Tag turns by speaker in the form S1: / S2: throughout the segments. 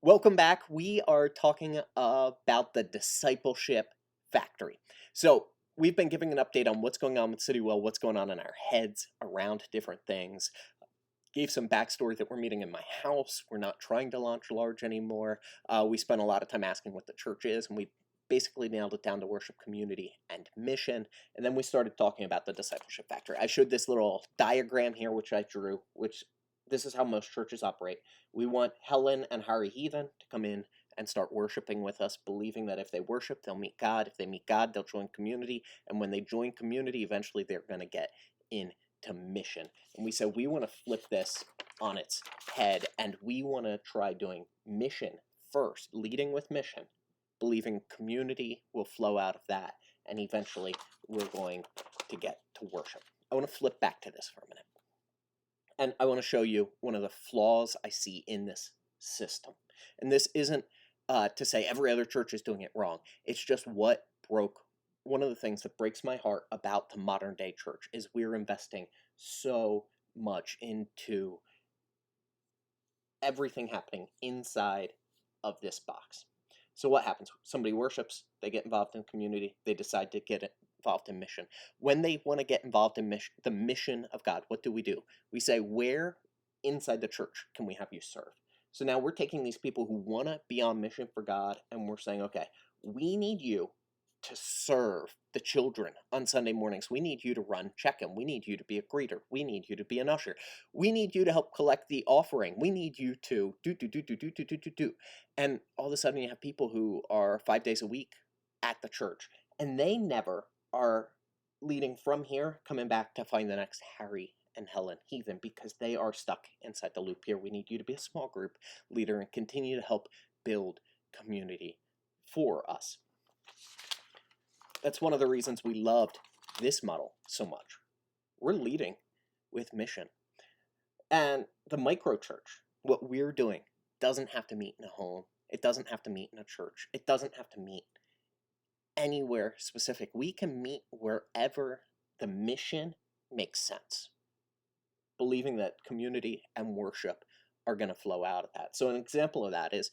S1: Welcome back. We are talking about the Discipleship Factory. So, we've been giving an update on what's going on with Citywell, what's going on in our heads around different things. Gave some backstory that we're meeting in my house. We're not trying to launch large anymore. We spent a lot of time asking what the church is, and we basically nailed it down to worship, community, and mission. And then we started talking about the Discipleship Factory. I showed this little diagram here, which I drew, which this is how most churches operate. We want Helen and Harry Heathen to come in and start worshiping with us, believing that if they worship, they'll meet God. If they meet God, they'll join community. And when they join community, eventually they're going to get into mission. And we said we want to flip this on its head, and we want to try doing mission first, leading with mission, believing community will flow out of that, and eventually we're going to get to worship. I want to flip back to this for a minute. And I want to show you one of the flaws I see in this system. And this isn't to say every other church is doing it wrong. It's just what broke. One of the things that breaks my heart about the modern day church is we're investing so much into everything happening inside of this box. So what happens? Somebody worships, they get involved in community, they decide to get involved in mission. When they want to get involved in the mission of God, what do? We say, where inside the church can we have you serve? So now we're taking these people who want to be on mission for God, and we're saying, okay, we need you to serve the children on Sunday mornings. We need you to run check-in. We need you to be a greeter. We need you to be an usher. We need you to help collect the offering. We need you to do. And all of a sudden you have people who are 5 days a week at the church, and they never are leading from here, coming back to find the next Harry and Helen Heathen, because they are stuck inside the loop here. We need you to be a small group leader and continue to help build community for us. That's one of the reasons we loved this model so much. We're leading with mission. And the micro church, what we're doing, doesn't have to meet in a home. It doesn't have to meet in a church. It doesn't have to meet anywhere specific. We can meet wherever the mission makes sense, believing that community and worship are going to flow out of that. So an example of that is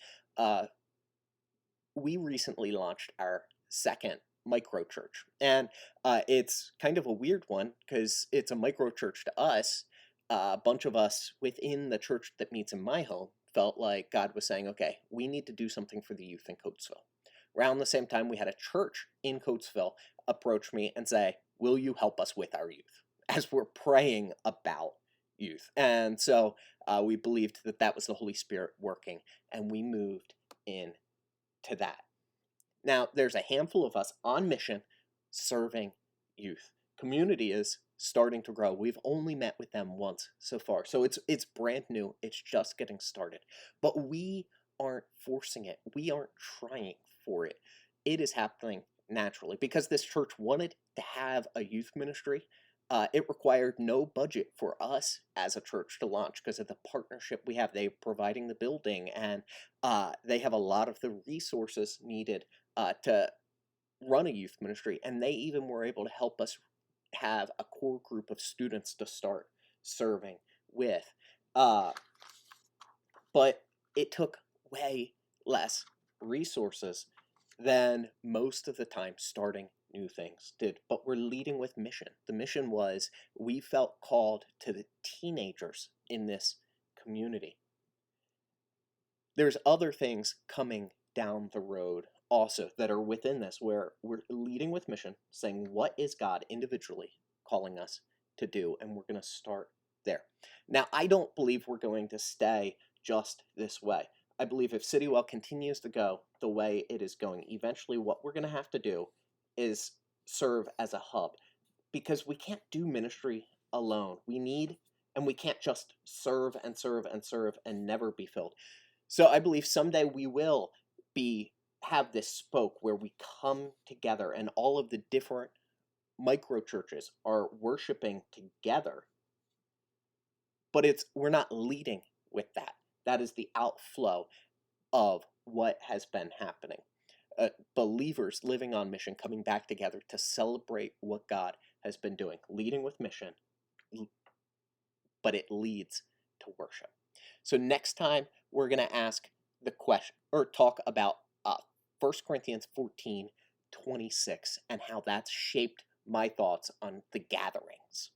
S1: we recently launched our second micro church, and it's kind of a weird one because it's a micro church to us. A bunch of us within the church that meets in my home felt like God was saying, okay, we need to do something for the youth in Coatesville. Around the same time, we had a church in Coatesville approach me and say, will you help us with our youth, as we're praying about youth? And so we believed that that was the Holy Spirit working, and we moved in to that. Now, there's a handful of us on mission serving youth. Community is starting to grow. We've only met with them once so far, so it's brand new. It's just getting started. But we aren't forcing it. We aren't trying for it. It is happening naturally because this church wanted to have a youth ministry. It required no budget for us as a church to launch because of the partnership we have. They're providing the building, and they have a lot of the resources needed to run a youth ministry, and they even were able to help us have a core group of students to start serving with. But it took way less resources than most of the time starting new things did. But we're leading with mission. The mission was we felt called to the teenagers in this community. There's other things coming down the road also that are within this, where we're leading with mission, saying what is God individually calling us to do, and we're going to start there. Now, I don't believe we're going to stay just this way. I believe if Citywell continues to go the way it is going, eventually what we're going to have to do is serve as a hub, because we can't do ministry alone. And we can't just serve and serve and serve and never be filled. So I believe someday we will have this spoke where we come together and all of the different micro churches are worshiping together, but we're not leading with that. That is the outflow of what has been happening. Believers living on mission, coming back together to celebrate what God has been doing, leading with mission, but it leads to worship. So next time we're going to ask the question, or talk about 1 Corinthians 14:26 and how that's shaped my thoughts on the gatherings.